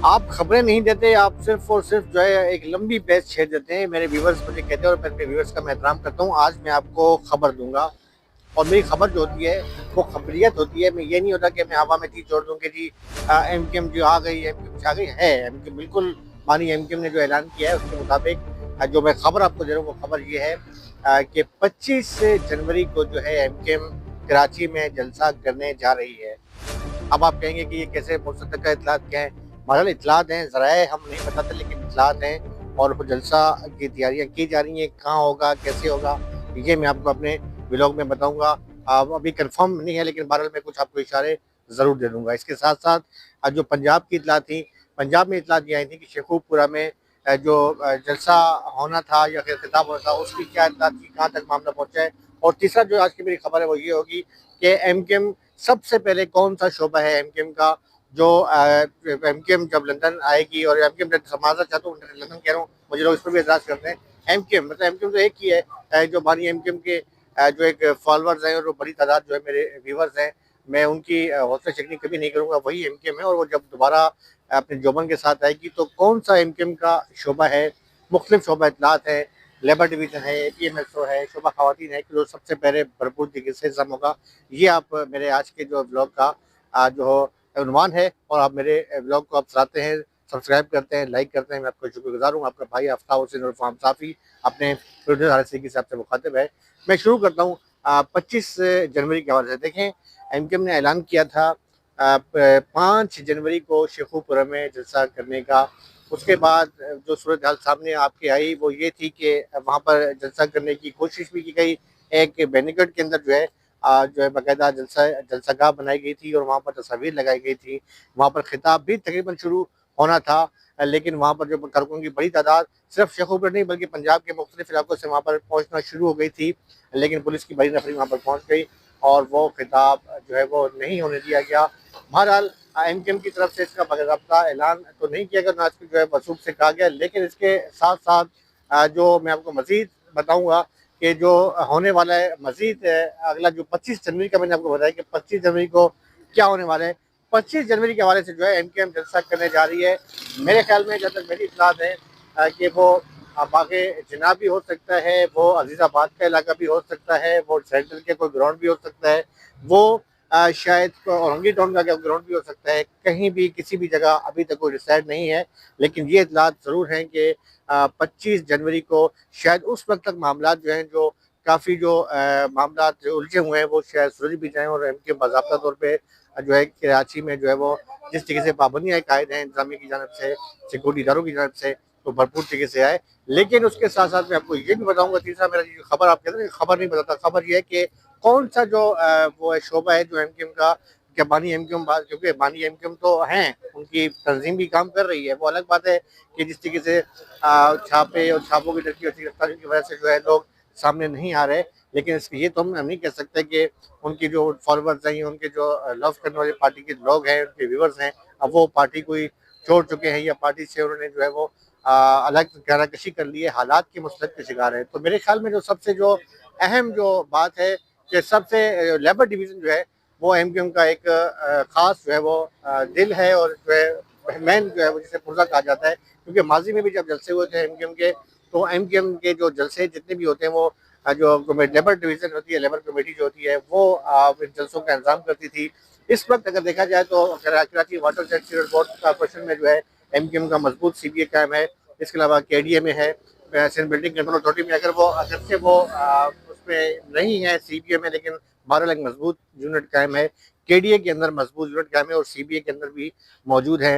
आप खबरें नहीं देते, आप सिर्फ़ और सिर्फ़ जो है एक लंबी बहस छेड़ देते हैं। मेरे व्यूअर्स मुझे कहते हैं और मैं अपने व्यूअर्स का मैं एहतराम करता हूँ। आज मैं आपको खबर दूँगा और मेरी खबर जो होती है वो खबरियत होती है। मैं ये नहीं होता कि मैं हवा में चीज़ छोड़ दूँ कि जी एमक्यूएम जो आ गई, एमक्यूएम आ गई है। एमक्यूएम बिल्कुल मानिए एमक्यूएम ने जो ऐलान किया है उसके मुताबिक जो मैं खबर आपको दे रहा हूँ वो खबर ये है कि 25 जनवरी को जो है एमक्यूएम कराची में जलसा करने जा रही है। अब आप कहेंगे कि ये कैसे हो सकता है, क्या इत्तलात क्या है? बहरहाल इत्तलात हैं, ज़राए हम नहीं बताते लेकिन इत्तलात हैं और वो जलसा की तैयारियाँ की जा रही हैं। कहाँ होगा, कैसे होगा, ये मैं आपको अपने व्लॉग में बताऊँगा। अभी कन्फर्म नहीं है लेकिन बहरहाल मैं कुछ आपको इशारे ज़रूर दे दूँगा। इसके साथ-साथ जो पंजाब की इत्तलात थी, पंजाब में इत्तलात ये आई थी कि शेखुपुरा में जो जलसा होना था या फिर खिताब होना था, उसकी क्या इत्तलात थी, कहाँ तक मामला पहुँचा है? और तीसरा जो आज की मेरी खबर है वो ये होगी कि एमक्यूएम सबसे पहले कौन-सा शोबा है एमक्यूएम का जो एमक्यूएम जब लंदन आएगी और एमक्यूएम समाजा चाहता हूँ, लंदन कह रहा हूँ, मुझे लोग इस पर भी एतराज़ करते हैं। एमक्यूएम मतलब एमक्यूएम तो एक ही है, जो हमारी एमक्यूएम के जो एक फॉलोअर्स हैं और वो बड़ी तादाद जो है मेरे व्यूअर्स हैं, मैं उनकी हौसला शिकनी कभी नहीं करूँगा, वही एमक्यूएम है और वो जब दोबारा अपने जोबन के साथ आएगी तो कौन-सा एमक्यूएम का शोबा है, मुख्तलिफ शोबा इत्तलात है, लेबर डिवीज़न है, पीएमएसओ है, शोबा ख़वातीन है कि जो सबसे पहले भरपूर तरीके से हिस्सा होगा। ये आप मेरे आज के जो व्लॉग का जो उन्वान है और आप मेरे व्लॉग को आप सराहते हैं, सब्सक्राइब करते हैं, लाइक करते हैं, मैं आपका शुक्रगुज़ार हूँ। आपका भाई आफ्ताब हुसैन उर्फ़ फार्म साफ़ी अपने प्रोड्यूसर हारिस सिद्दीकी साहब से मुखातिब है। मैं शुरू करता हूँ 25 जनवरी के हवाले से। देखें, एमक्यूएम ने ऐलान किया था 5 जनवरी को शेखुपुरा में जलसा करने का। उसके बाद जो सूरत हाल सामने आपके आई वो ये थी कि वहाँ पर जलसा करने की कोशिश भी की गई। एक बैरिकेड के अंदर जो है बाकायदा जलसागाह बनाई गई थी और वहाँ पर तस्वीर लगाई गई थी। वहाँ पर खिताब भी तकरीबन शुरू होना था, लेकिन वहाँ पर जो कारकुनों की बड़ी तादाद सिर्फ शेखुपुरा नहीं बल्कि पंजाब के मुख्तलिफ इलाकों से वहाँ पर पहुँचना शुरू हो गई थी, लेकिन पुलिस की बड़ी नफरी वहाँ पर पहुँच गई और वो खिताब जो है वो नहीं होने दिया गया। बहरहाल एमक्यूएम की तरफ से इसका बाकायदा ऐलान तो नहीं किया गया, ना इसको जो है वसूख से कहा गया, लेकिन इसके साथ-साथ जो मैं आपको मज़ीद बताऊँगा कि जो होने वाला है मज़ीद अगला जो 25 जनवरी का मैंने आपको बताया कि 25 जनवरी को क्या होने वाला है। 25 जनवरी के हवाले से जो है एमक्यूएम जलसा करने जा रही है। मेरे ख़्याल में जहाँ तक मेरी इत्तलात है कि वो बाग़-ए-जिन्ना भी हो सकता है, वो अज़ीज़ाबाद का इलाका भी हो सकता है, वो सेंट्रल के कोई ग्राउंड भी हो सकता है, वो शायद औरंगी टाउन का ग्राउंड भी हो सकता है। कहीं भी किसी भी जगह अभी तक कोई डिसाइड नहीं है, लेकिन ये इत्तलात ज़रूर हैं कि 25 जनवरी को शायद उस वक़्त तक मामलात जो हैं जो काफ़ी जो मामलात उलझे हुए हैं वो शायद सुलझ भी जाएँ और एमक्यूएम बाज़ाब्ता तौर पे जो है कराची में जो है वो जिस तरीके से पाबंदियाँ कायद हैं इंतज़ामिया की जानिब से, सिक्योरिटी इदारों की जानिब से, तो भरपूर तरीके से आए। लेकिन उसके साथ-साथ मैं आपको ये भी बताऊँगा, तीसरा मेरा ये खबर आप कहते हैं ना खबर नहीं बताता, खबर ये है कि कौन-सा जो वो है शोबा है जो एमक्यूएम का, क्या बानी एमक्यूएम क्योंकि बानी एमक्यूएम तो हैं, उनकी तंज़ीम भी काम कर रही है। वो अलग बात है कि जिस तरीके से छापे और छापों की तरक्की और गिरफ्तारी की वजह से जो है लोग सामने नहीं आ रहे, लेकिन इसमें ये तो हम नहीं कह सकते कि उनकी जो फॉलोअर्स हैं, उनके जो लव करने वाली पार्टी के लोग हैं, उनके व्यूअर्स हैं, अब वो पार्टी को ही छोड़ चुके हैं या पार्टी से उन्होंने जो है वो अलग किनाराकशी कर ली है, हालात की मुस्तहद के शिकार हैं। तो मेरे ख्याल में जो सबसे जो अहम जो बात है कि सबसे लेबर डिवीज़न जो है वो एमक्यूएम का एक ख़ास जो है वो दिल है और जो है मेन जो है वो जिसे पुर्ज़ा कहा जाता है, क्योंकि माज़ी में भी जब जलसे हुए थे एमक्यूएम के, तो एमक्यूएम के जो जलसे जितने भी होते हैं वो जो लेबर डिवीज़न होती है, लेबर कमेटी जो होती है वो इन जलसों का इंतज़ाम करती थी। इस वक़्त अगर देखा जाए तो Karachi water sector board corporation में जो है एमक्यूएम का मज़बूत सीबीए कायम है। इसके अलावा केडीए में है, सिंध बिल्डिंग कंट्रोल अथॉरिटी में अगर से वो उसमें नहीं है सीबीए में, लेकिन बहरहाल एक मज़बूत यूनिट कायम है। केडीए के अंदर मज़बूत यूनिट कायम है और सीबीए के अंदर भी मौजूद है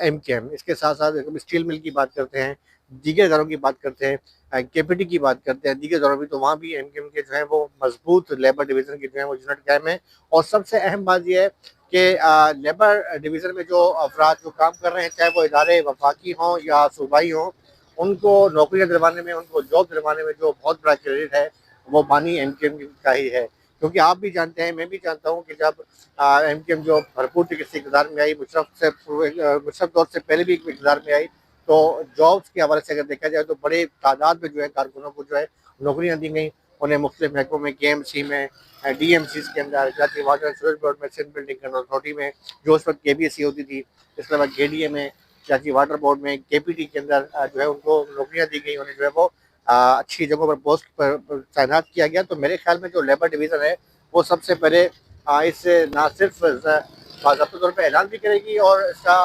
एमक्यूएम। इसके साथ-साथ हम स्टील मिल की बात करते हैं, दीगर इदारों की बात करते हैं, केपीटी की बात करते हैं, दीगर इदारों में तो वहाँ भी एमक्यूएम के जो है वो मज़बूत लेबर डिवीज़न के जो है वो यूनिट कायम है। और सबसे अहम बात ये है कि लेबर डिवीज़न में जो अफ़राद जो काम कर रहे हैं, चाहे वो इदारे वफाकी हों या सूबाई हों, उनको नौकरियाँ दिलवाने में, उनको जॉब दिलवाने में जो बहुत बड़ा क्रेडिट है, वो बानी एमक्यूएम का ही है। क्योंकि आप भी जानते हैं, मैं भी जानता हूँ कि जब एमक्यूएम जो भरपूर तरीके से इक़्तिदार में आई, मुशर्रफ दौर से पहले भी इक़्तिदार में आई, तो जॉब्स के हवाले से अगर देखा जाए तो बड़े तादाद में जो है कारकुनों को जो है नौकरियाँ दी गई। उन्हें मुख्तलिफ महकमों में, KMC में, DMC के अंदर, कराची वाटर सीवरेज बोर्ड में, सिंध बिल्डिंग कंट्रोल अथॉरिटी में, जो उस वक्त KBSC होती थी, इसके अलावा KDA में, कराची वाटर बोर्ड में, KPT के अंदर जो है उनको नौकरियाँ दी गई, उन्हें जो है वो अच्छी जगहों पर पोस्ट पर तैनात किया गया। तो मेरे ख्याल में जो लेबर डिवीज़न है वो सबसे पहले इससे ना सिर्फ बाज़ाब्ता तौर पर ऐलान भी करेगी, और इसका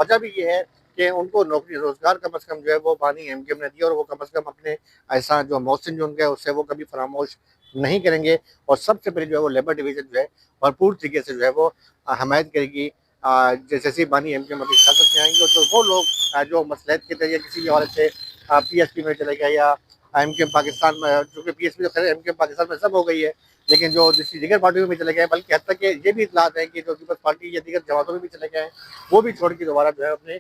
वजह भी ये है कि उनको नौकरी रोज़गार कम अज़ कम जो है वो बानी MKM ने दिया, और वो कम अज़ कम अपने ऐसा जो मौसम जो उनका है उससे वो कभी फरामोश नहीं करेंगे। और सबसे पहले जो है वो लेबर डिवीज़न जो है भरपूर तरीके से जो है वो हमायत करेगी। जैसे ही बानी MKM अपनी ताकत में आएंगे तो वो लोग जो मसलहत के तहत किसी भी हवाले से PSP में चले गए या MKM पाकिस्तान में, चूँकि PSP तो खैर MKM पाकिस्तान में सब हो गई है, लेकिन जो दूसरी दीगर पार्टियों में चले गए, बल्कि हद तक कि ये भी इतलात है कि जो पीपल्स पार्टी या दीगर जमातों में भी चले गए हैं, वो भी छोड़ के दोबारा जो है अपने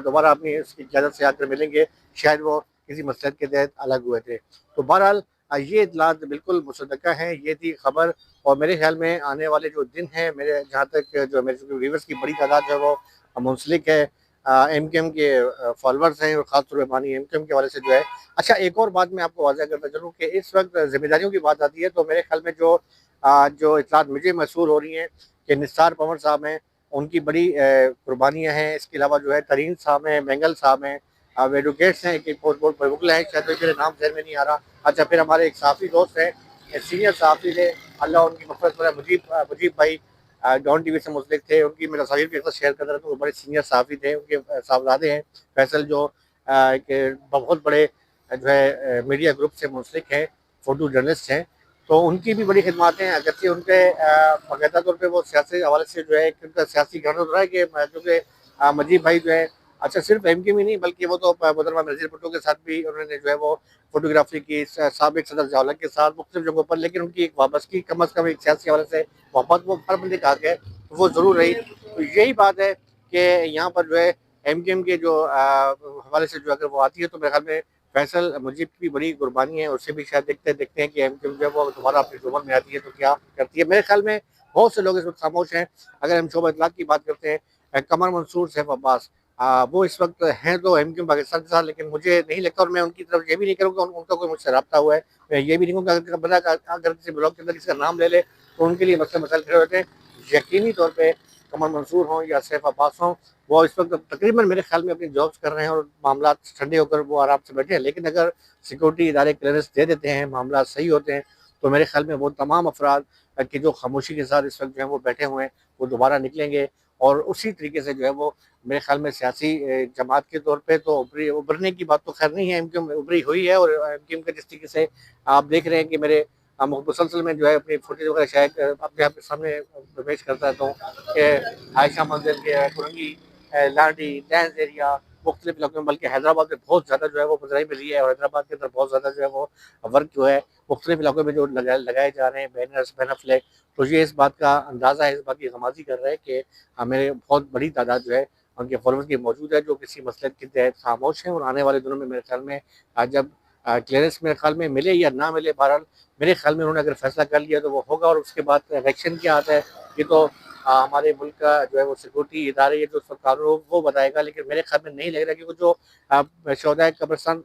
दोबारा अपनी उसकी क़यादत से आकर मिलेंगे। शायद वो किसी मसलहत के तहत अलग हुए थे। तो बहरहाल ये इतलात बिल्कुल मुसद्दक़ा हैं, ये थी खबर। और मेरे ख्याल में आने वाले जो दिन हैं, मेरे जहाँ तक जो मेरे व्यूअर्स की बड़ी तादाद जो है वो मुंसलिक है MKM के फॉलोअर्स हैं, और ख़ासतौर पर बानी MKM के हवाले से जो है। अच्छा, एक और बात मैं आपको वाज़ह करता चलूँ कि इस वक्त ज़िम्मेदारियों की बात आती है, तो मेरे ख्याल में जो इतलात मुझे मसूल हो रही हैं कि निसार पंवर साहब हैं, उनकी बड़ी कुर्बानियाँ हैं। इसके अलावा जो है तरीन साहब हैं, बेंगल साहब हैं, एडवोकेट्स हैं, एक बहुत वकील हैं, शायद मेरे नाम ज़हन में नहीं आ रहा। अच्छा, फिर हमारे एक सहाफ़ी दोस्त हैं, सीनियर सहाफ़ी थे, अल्लाह उनकी मग़फ़िरत करे, मुजीब भाई डॉन TV से मुंसलिक थे। उनकी मैं तस्वीर भी अक्सर शेयर करता रहता हूँ। वो बड़े सीनियर सहाफ़ी थे, उनके साहबज़ादे हैं फैसल, जो एक बहुत बड़े जो है मीडिया ग्रुप से मुंसलिक हैं, फ़ोटो जर्नलिस्ट हैं। तो उनकी भी बड़ी खिदमतें हैं, अगरचे उनके बाकायदा तौर पे वो सियासी हवाले से जो है एक उनका सियासी घराना रहा है कि क्योंकि मुजीब भाई जो है अच्छा सिर्फ MKM ही नहीं, बल्कि वो तो मोहतरमा बेनज़ीर भुट्टो के साथ भी उन्होंने जो है वो फ़ोटोग्राफ़ी की, साबिक़ सदर ज़िया-उल-हक के साथ मुख्तलिफ जगहों पर, लेकिन उनकी एक वाबस्तगी कम अज़ कम एक सियासी हवाले से मोहब्बत वो हर बंदे का हक है, तो वो ज़रूर रही। तो यही बात है कि यहाँ पर जो है MKM के जो हवाले से जो अगर वो आती है, तो मेरे ख्याल में फैसल मुजीब की बड़ी कुर्बानी है, उससे भी शायद देखते हैं कि MKM जो है वो दोबारा अपनी ज़ुबान में आती है तो क्या करती है। मेरे ख्याल में बहुत से लोग इस वक्त खामोश हैं। अगर हम शोबा इत्तलात की बात करते हैं, कमर मंसूर, सैफ अब्बास, वो इस वक्त हैं तो MKM पाकिस्तान के साथ, लेकिन मुझे नहीं लगता, और मैं उनकी तरफ ये भी नहीं करूँगा उनका कोई मुझसे रब्ता हुआ है। मैं ये भी नहीं कहूँगा, अगर बंदा अगर किसी ब्लॉग के अंदर किसी का नाम ले ले तो उनके लिए मसले मसाइल खड़े होते हैं। यकीनी तौर पे कमर मंसूर हों या सैफ अब्बास हों, वो इस वक्त तकरीबन मेरे ख्याल में अपनी जॉब्स कर रहे हैं और मामला ठंडे होकर वो आराम से बैठे हैं। लेकिन अगर सिक्योरिटी इदारे क्लियरेंस दे देते हैं, मामला सही होते हैं, तो मेरे ख्याल में वो तमाम अफराद कि जो खामोशी के साथ इस वक्त जो है वो बैठे हुए हैं, वो दोबारा निकलेंगे। और उसी तरीके से जो है वो मेरे ख्याल में सियासी जमात के तौर पे तो उभरने की बात तो खैर नहीं है, MKM उभरी हुई है। और MKM का जिस तरीके से आप देख रहे हैं कि मेरे मुसलसल में जो है अपनी फुटेज वगैरह शायद अपने आपके सामने पेश करता रहता हूँ कि आयशा मंदिर के कुरंगी, लाडी, डैंस एरिया, मुख्तलिफ इलाकों में, बल्कि हैदराबाद में बहुत ज़्यादा जो है वो पजराई मिली है, और हैदराबाद के अंदर बहुत ज़्यादा जो है वो वर्क जो है मुख्तलिफ इलाकों में जो लगाए जा रहे हैं, बैनर्स, बैनर फ्लैग। तो ये इस बात का अंदाज़ा है, इस बात की गमाज़ी कर रहा है कि हमें बहुत बड़ी तादाद जो है उनके फॉलोअर्स की मौजूद है, जो किसी मसलक के तहत खामोश हैं। और आने वाले दिनों में मेरे ख्याल में जब क्लियरेंस मेरे ख्याल में मिले या ना मिले, बहरहाल मेरे ख्याल में उन्होंने अगर फैसला कर लिया तो वो होगा। और उसके बाद इलेक्शन क्या आता है, ये तो हमारे मुल्क का जो है वो सिक्योरिटी इदारे, ये जो कानून वो बताएगा। लेकिन मेरे ख्याल में नहीं लग रहा, क्योंकि जो शोधा कब्रिस्तान,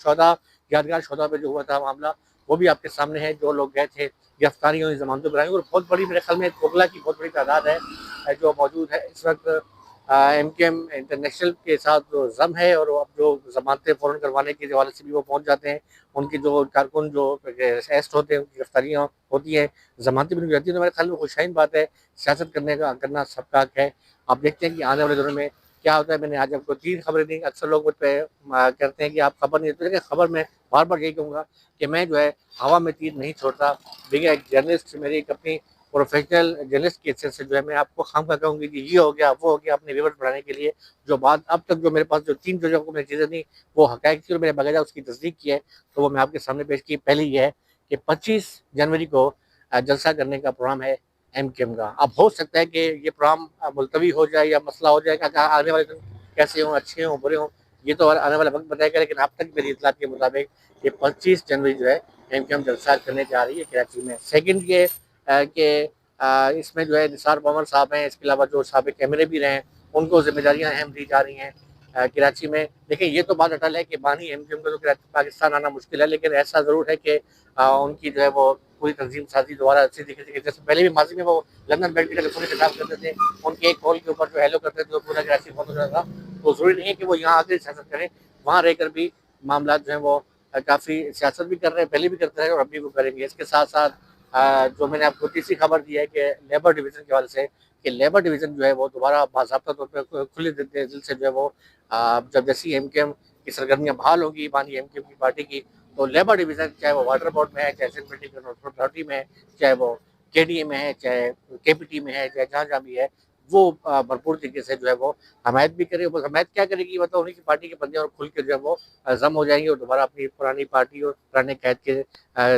शोधा यादगार शोधा पे जो हुआ था मामला, वो भी आपके सामने है। जो लोग गए थे गिरफ्तारियों की जमानतों पर आए, और बहुत बड़ी मेरे ख्याल में मुगला की बहुत बड़ी तादाद है जो मौजूद है इस वक्त। MKM इंटरनेशनल के साथ जो ज़म है, और अब जो ज़मानतें फ़ौरन करवाने के हवाले से भी वो पहुँच जाते हैं। उनके जो कारकुन जो अरेस्ट होते हैं, उनकी गिरफ्तारियाँ होती हैं, ज़मानतें भी मिल जाती हैं। तो मेरे ख्याल में खुशहाइन बात है, सियासत करना सबका हक है। आप देखते हैं कि आने वाले दिनों में क्या होता है। मैंने आज आपको 3 खबरें दी। अक्सर लोग मुझ पे कहते हैं कि आप खबर नहीं देते, लेकिन खबर मैं बार-बार यही कहूँगा कि मैं जो है हवा में तीर नहीं छोड़ता। देखिए, एक जर्नलिस्ट, मेरी एक अपनी प्रोफेशनल जर्नलिस्ट की हैसियत से जो है मैं आपको खामखा कहूँगी कि ये हो गया, वो हो गया, अपने व्यूअर्स बढ़ाने के लिए। जो बात अब तक जो मेरे पास जो 3 जो आपको मैंने चीज़ें दी, वो हक़ाइक़ थी और मैंने बाकायदा उसकी तस्दीक की है, तो वो मैं आपके सामने पेश की। पहली ये है कि 25 जनवरी को जलसा करने का प्रोग्राम है MKM का। अब हो सकता है कि ये प्रोग्राम मुलतवी हो जाए या मसला हो जाए, कि आने वाले दिन कैसे हों, अच्छे हों, बुरे हों, ये तो आने वाला वक्त बताएगा। लेकिन अब तक मेरी इत्तलात के मुताबिक ये 25 जनवरी जो है MKM जलसा करने जा रही है कराची में। सेकंड ये कि इसमें जो है निसार पंवर साहब हैं, इसके अलावा जो साबिक़ एमएलए भी रहे हैं, उनको ज़िम्मेदारियाँ अहम दी जा रही हैं कराची में। देखिए ये तो बात अटल है कि बानी एमक्यूएम का तो पाकिस्तान आना मुश्किल है, लेकिन ऐसा ज़रूर है कि उनकी जो है वो पूरी तंजीम साजी दोबारा अच्छी तरीके से, जैसे पहले भी माजी में वो लंदन बैठ के टेलीफोन खिताब करते थे, उनके एक कॉल के ऊपर जो हेलो करते थे तो पूरा कराची बंद हो जाता था। तो ज़रूरी नहीं है कि वो यहाँ आकर सियासत करें, वहाँ रहकर भी मामला जो है वो काफ़ी सियासत भी कर रहे हैं, पहले भी करते रहे और अभी भी करेंगे। इसके साथ साथ जो मैंने आपको तीसरी खबर दी है कि लेबर डिवीज़न के हवाले से, कि लेबर डिवीज़न जो है वो दोबारा बाज़ाब्ता तौर पे खुले दिल से जो है वो जब जैसी एमकेएम की सरगर्मियाँ बहाल होगी, बानी एमकेएम की पार्टी की, तो लेबर डिवीज़न चाहे वो वाटर बोर्ड में है, चाहे सिंध मेडिकल अथॉरिटी में है, चाहे वो केडीए में है, चाहे केपीटी में है, चाहे जहाँ भी है, वो भरपूर तरीके से जो है वो हमायत भी करे। बस हमायत क्या करेगी, मतलब उन्हीं की पार्टी के बंदे और खुल के जो है वो जम हो जाएंगे और दोबारा अपनी पुरानी पार्टी और पुराने कैद के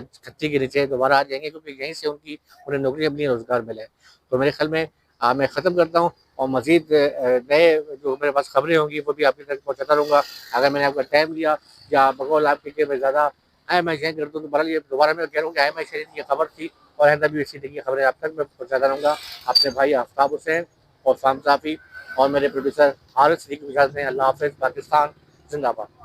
छत्ती के नीचे दोबारा आ जाएंगे, क्योंकि यहीं से उन्हें नौकरी मिली, रोजगार मिला है। तो मेरे ख्याल में मैं ख़त्म करता हूँ और मज़ीद नए जो मेरे पास खबरें होंगी वो भी आपके तक पहुँचाता रहूँगा। अगर मैंने आपका टाइम लिया या बकौल आपके कि मैं ज़्यादा मैं शेयर कर दूँ, तो बहरहाल ये दोबारा मैं कह रहा हूँ कि मैं शेयर की खबर थी और आइंदा भी इसी तरह की खबरें आप तक मैं पहुँचाता रहूँगा। अपने भाई आफ्ताब हुसैन और फाम साफ़ी और मेरे प्रोड्यूसर हारिस सदीक़ की इजाज़त दें। अल्लाह हाफ़िज़। पाकिस्तान ज़िंदाबाद।